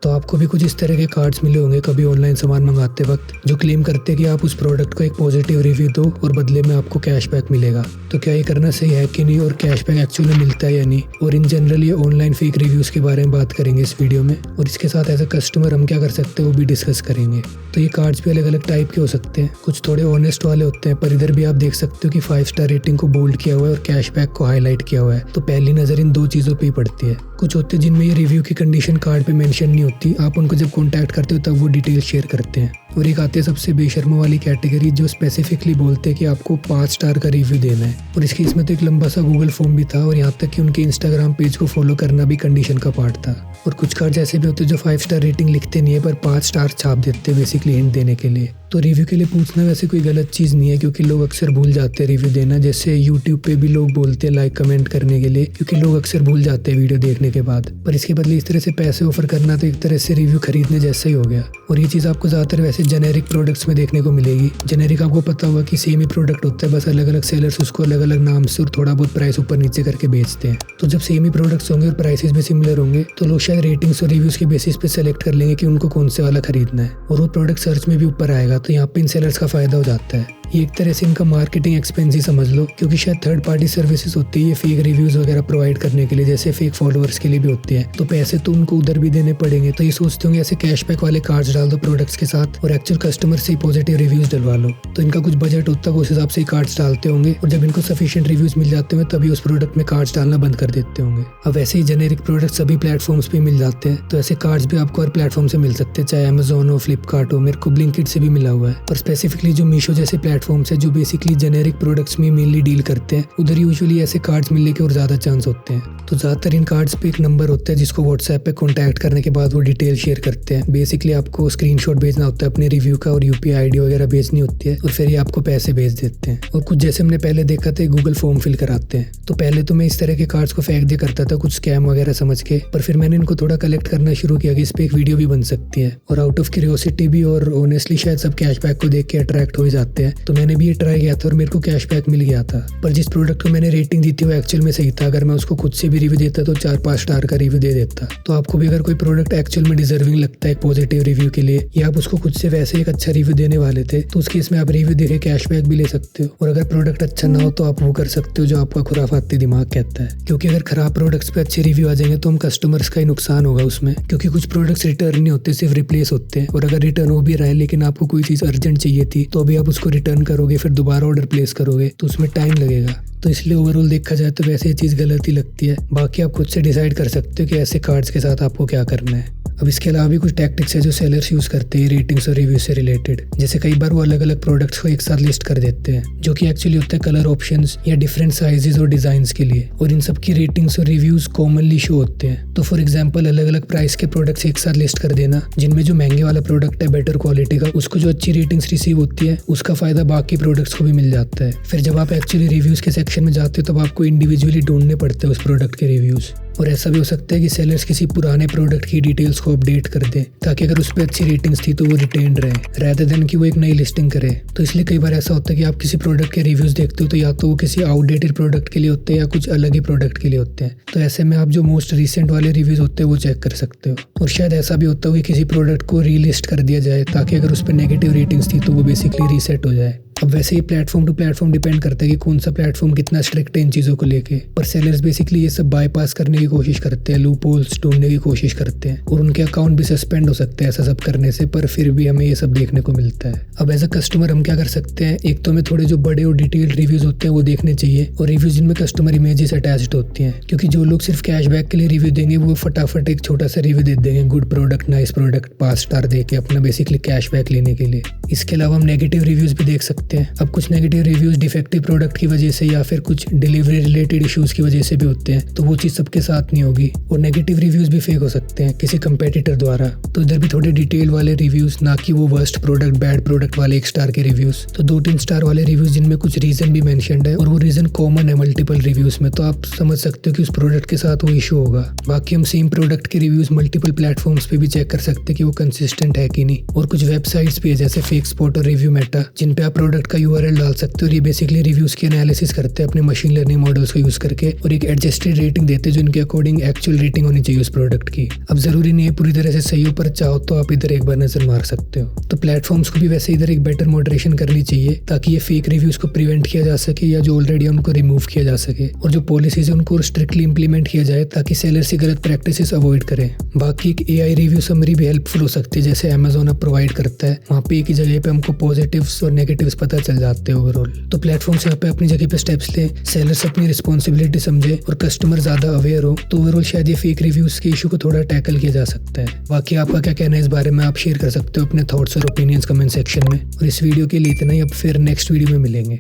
तो आपको भी कुछ इस तरह के कार्ड्स मिले होंगे कभी ऑनलाइन सामान मंगाते वक्त, जो क्लेम करते हैं कि आप उस प्रोडक्ट को एक पॉजिटिव रिव्यू दो और बदले में आपको कैशबैक मिलेगा। तो क्या ये करना सही है कि नहीं, और कैशबैक एक्चुअली मिलता है या नहीं, और इन जनरल ये ऑनलाइन फेक रिव्यूज़ के बारे में बात करेंगे इस वीडियो में। और इसके साथ एज अ कस्टमर हम क्या कर सकते हैं वो भी डिस्कस करेंगे। तो ये कार्ड्स भी अलग अलग टाइप के हो सकते हैं, कुछ थोड़े ऑनेस्ट वाले होते हैं, पर इधर भी आप देख सकते हो कि 5 स्टार रेटिंग को बोल्ड किया हुआ है और कैशबैक को हाईलाइट किया हुआ है। तो पहली नज़र इन दो चीज़ों पर ही पड़ती है। कुछ होते हैं जिनमें ये रिव्यू की कंडीशन कार्ड पे मेंशन नहीं होती, आप उनको जब कॉन्टैक्ट करते हो तब वो डिटेल शेयर करते हैं। और एक आती है सबसे बेशर्मों वाली कैटेगरी, जो स्पेसिफिकली बोलते हैं कि आपको 5 स्टार का रिव्यू देना है। और इसके इसमें तो एक लंबा सा गूगल फॉर्म भी था, और यहाँ तक कि उनके इंस्टाग्राम पेज को फॉलो करना भी कंडीशन का पार्ट था। और कुछ कार्ड ऐसे भी होते हैं जो 5 स्टार रेटिंग लिखते नहीं है पर 5 स्टार छाप देते हैं, बेसिकली हिंट देने के लिए। तो रिव्यू के लिए पूछना वैसे कोई गलत चीज़ नहीं है, क्योंकि लोग अक्सर भूल जाते हैं रिव्यू देना। जैसे यूट्यूब पे भी लोग बोलते हैं लाइक कमेंट करने के लिए, क्योंकि लोग अक्सर भूल जाते हैं वीडियो देखने के बाद। पर इसके बदले इस तरह से पैसे ऑफर करना तो एक तरह से रिव्यू खरीदने जैसा ही हो गया। और ये चीज़ आपको ज़्यादातर वैसे जेनेरिक प्रोडक्ट्स में देखने को मिलेगी। जेनेरिक आपको पता होगा कि सेम ही प्रोडक्ट होता है, बस अलग अलग सेलर्स उसको अलग अलग नाम से और थोड़ा बहुत प्राइस ऊपर नीचे करके बेचते हैं। तो जब सेम ही प्रोडक्ट्स होंगे और प्राइसेस भी सिमिलर होंगे तो लोग शायद रेटिंग्स और रिव्यूज़ के बेसिस पे सेलेक्ट कर लेंगे कि उनको कौन से वाला खरीदना है, और वो प्रोडक्ट सर्च में भी ऊपर आएगा। तो यहाँ पे इन सेलर्स का फायदा हो जाता है। ये एक तरह से इनका मार्केटिंग एक्सपेंस ही समझ लो, क्योंकि शायद थर्ड पार्टी सर्विसेज होती है ये फेक रिव्यूज वगैरह प्रोवाइड करने के लिए, जैसे फेक फॉलोअर्स के लिए भी होती है। तो पैसे तो उनको उधर भी देने पड़ेंगे। तो ये सोचते होंगे ऐसे कैशबैक वाले कार्ड्स डाल दो प्रोडक्ट्स के साथ और एक्चुअल कस्टमर से पॉजिटिव रिव्यूज डलवा लो। तो इनका कुछ बजट होता है, उस हिसाब से कार्ड्स डालते होंगे, और जब इनको सफिशिएंट रिव्यूज मिल जाते होंगे तभी उस प्रोडक्ट में कार्ड्स डालना बंद कर देते होंगे। अब वैसे ही जेनेरिक प्रोडक्ट सभी प्लेटफॉर्म्स पे मिल जाते हैं, तो ऐसे कार्ड्स भी आपको हर प्लेटफॉर्म से मिल सकते हैं, चाहे अमेजोन हो, फ्लिपकार्ट हो, मेरे को ब्लिंकिट से भी मिला हुआ है। और स्पेसिफिकली जो मीशो जैसे प्लेटफॉर्म्स है जो बेसिकली जेनेरिक प्रोडक्ट्स में मेनली डील करते हैं, उधर यूजुअली ऐसे कार्ड्स मिलने के और ज़्यादा चांस होते हैं। तो ज़्यादातर इन कार्ड्स पे एक नंबर होता है जिसको व्हाट्सएप पे कॉन्टैक्ट करने के बाद वो डिटेल शेयर करते हैं। बेसिकली आपको स्क्रीनशॉट भेजना होता है अपने रिव्यू का, और यूपीआई आईडी वगैरह भेजनी होती है, और फिर ये आपको पैसे भेज देते हैं। और कुछ जैसे हमने पहले देखा था गूगल फॉर्म फिल कराते हैं। तो पहले तो मैं इस तरह के कार्ड्स को फेंक दिया करता था कुछ स्कैम वगैरह समझ के, पर फिर मैंने इनको थोड़ा कलेक्ट करना शुरू किया कि इस पर एक वीडियो भी बन सकती है। और आउट ऑफ क्यूरियोसिटी भी, और ऑनेस्टली शायद सब कैशबैक को देख के अट्रैक्ट हो ही जाते हैं। तो मैंने भी ये ट्राई किया था और मेरे को कैशबैक मिल गया था। पर जिस प्रोडक्ट को मैंने रेटिंग दी थी वो एक्चुअल में सही था। अगर मैं उसको खुद से भी रिव्यू देता तो 4-5 स्टार का रिव्यू दे देता। तो आपको भी अगर कोई प्रोडक्ट एक्चुअल में डिजर्विंग लगता है पॉजिटिव रिव्यू के लिए, या आप उसको खुद से वैसे एक अच्छा रिव्यू देने वाले थे, तो उस केस में आप रिव्यू देके कैशबैक भी ले सकते हो। और अगर प्रोडक्ट अच्छा ना हो तो आप वो कर सकते हो जो आपका खुराफाती दिमाग कहता है, क्योंकि अगर खराब प्रोडक्ट्स पे अच्छे रिव्यू आ जाएंगे तो हम कस्टमर्स का ही नुकसान होगा उसमें, क्योंकि कुछ प्रोडक्ट्स रिटर्न नहीं होते, सिर्फ रिप्लेस होते हैं। और अगर रिटर्न हो भी रहा है लेकिन आपको कोई चीज़ अर्जेंट चाहिए थी तो अभी आप उसको रिटर्न करोगे, फिर दोबारा ऑर्डर प्लेस करोगे तो उसमें टाइम लगेगा। तो इसलिए ओवरऑल देखा जाए तो वैसे ये चीज़ गलत ही लगती है। बाकी आप खुद से डिसाइड कर सकते हो कि ऐसे कार्ड्स के साथ आपको क्या करना है। अब इसके अलावा भी कुछ टैक्टिक्स है जो सेलर्स यूज़ करते हैं रेटिंग्स और रिव्यू से रिलेटेड। जैसे कई बार वो अलग अलग प्रोडक्ट्स को एक साथ लिस्ट कर देते हैं, जो कि एक्चुअली होता है कलर ऑप्शंस या डिफरेंट साइजेस और डिज़ाइंस के लिए, और इन सब की रेटिंग्स और रिव्यूज कॉमनली शो होते हैं। तो फॉर एग्जांपल अलग अलग प्राइस के प्रोडक्ट्स एक साथ लिस्ट कर देना, जिनमें जो महंगे वाला प्रोडक्ट है बेटर क्वालिटी का, उसको जो अच्छी रेटिंग्स रिसीव होती है उसका फायदा बाकी प्रोडक्ट्स को भी मिल जाता है। फिर जब आप एक्चुअली रिव्यूज़ के सेक्शन में जाते हो तब आपको इंडिविजुअली ढूंढने पड़ते हैं उस प्रोडक्ट के रिव्यूज़। और ऐसा भी हो सकता है कि सेलर्स किसी पुराने प्रोडक्ट की डिटेल्स को अपडेट कर दें, ताकि अगर उस पर अच्छी रेटिंग्स थी तो वो रिटेन्ड रहे, rather देन कि वो एक नई लिस्टिंग करे। तो इसलिए कई बार ऐसा होता है कि आप किसी प्रोडक्ट के रिव्यूज़ देखते हो तो या तो वो किसी आउटडेटेड प्रोडक्ट के लिए होते हैं या कुछ अलग ही प्रोडक्ट के लिए होते हैं। तो ऐसे में आप जो मोस्ट रिसेंट वाले रिव्यूज़ होते हैं वो चेक कर सकते हो। और शायद ऐसा भी होता हो कि किसी प्रोडक्ट को रीलिस्ट कर दिया जाए, ताकि अगर उस पर नेगेटिव रेटिंग्स थी तो वो बेसिकली रीसेट हो जाए। अब वैसे ही प्लेटफॉर्म टू प्लेटफॉर्म डिपेंड करता है कि कौन सा प्लेटफॉर्म कितना स्ट्रिक्ट है इन चीज़ों को लेके। पर सेलर्स बेसिकली ये सब बाईपास करने की कोशिश करते हैं, लूप होल्स ढूंढने की कोशिश करते हैं, और उनके अकाउंट भी सस्पेंड हो सकते हैं ऐसा सब करने से। पर फिर भी हमें ये सब देखने को मिलता है। अब एज अ कस्टमर हम क्या कर सकते हैं, एक तो हमें थोड़े जो बड़े और डिटेल्ड रिव्यूज़ होते हैं वो देखने चाहिए, और रिव्यूज़ जिनमें कस्टमर इमेजेस अटैच्ड होती हैं, क्योंकि जो लोग सिर्फ कैशबैक के लिए रिव्यू देंगे वो फटाफट एक छोटा सा रिव्यू दे देंगे, good product, nice product, 5 star दे के अपना बेसिकली कैशबैक लेने के लिए। इसके अलावा हम नेगेटिव रिव्यूज़ भी देख सकते हैं। अब कुछ नेगेटिव रिव्यूज़ डिफेक्टिव प्रोडक्ट की वजह से या फिर कुछ डिलीवरी रिलेटेड इश्यूज़ की वजह से भी होते हैं, तो वो चीज़ सबके साथ नहीं होगी। और नेगेटिव रिव्यूज़ भी फेक हो सकते हैं किसी कंपेटिटर द्वारा। तो इधर भी थोड़े डिटेल वाले रिव्यूज़, ना कि वो वर्स्ट प्रोडक्ट, बैड प्रोडक्ट वाले 1 स्टार के रिव्यूज़। तो 2-3 स्टार वाले रिव्यूज़ जिनमें कुछ रीज़न भी मेंशन्ड है और वो रीज़न कॉमन है मल्टीपल रिव्यूज़ में, तो आप समझ सकते हो कि उस प्रोडक्ट के साथ वो इशू होगा। बाकी हम सेम प्रोडक्ट के रिव्यूज़ मल्टीपल प्लेटफॉर्म्स पे भी चेक कर सकते हैं कि वो कंसिस्टेंट है कि नहीं। और कुछ वेबसाइट्स भी है जैसे फेक स्पॉट और रिव्यू मेटा, जिन पे आप प्रोडक्ट प्रोडक्ट का URL डाल सकते हो और ये बेसिकली रिव्यूज की एनालिसिस करते हैं अपने मशीन लर्निंग मॉडल्स को यूज करके और एक एडजस्टेड रेटिंग देते हैं जो इनके अकॉर्डिंग एक्चुअल रेटिंग होनी चाहिए उस प्रोडक्ट की। अब जरूरी नहीं है पूरी तरह से सही हो, पर चाहो तो आप इधर एक बार नजर मार सकते हो। तो प्लेटफॉर्म्स को भी वैसे इधर एक बेटर मॉडरेशन करनी चाहिए ताकि ये फेक रिव्यूज को प्रिवेंट किया जा सके या जो ऑलरेडी है उनको रिमूव किया जा सके, और जो पॉलिसीज है उनको स्ट्रिक्टली इंप्लीमेंट किया जाए ताकि सेलर्स की गलत प्रैक्टिसेस अवॉइड करें। बाकी एक AI रिव्यू समरी भी हेल्पफुल हो सकती है, जैसे Amazon अब प्रोवाइड करता है। वहाँ पे एक ही जगह पे हमको पॉजिटिव्स और नेगेटिव्स पता चल जाते हैं ओवरऑल। तो प्लेटफॉर्म्स यहाँ पे अपनी जगह पे स्टेप्स लें, सेलर्स अपनी रिस्पॉन्सिबिलिटी समझे और कस्टमर ज्यादा अवेयर हो, तो ओवरऑल शायद ये फेक रिव्यूज के इशू को थोड़ा टैकल किया जा सकता है। बाकी आपका क्या कहना है इस बारे में आप शेयर कर सकते हो अपने थॉट्स और ओपिनियंस कमेंट सेक्शन में। और इस वीडियो के लिए इतना ही, अब फिर नेक्स्ट वीडियो में मिलेंगे।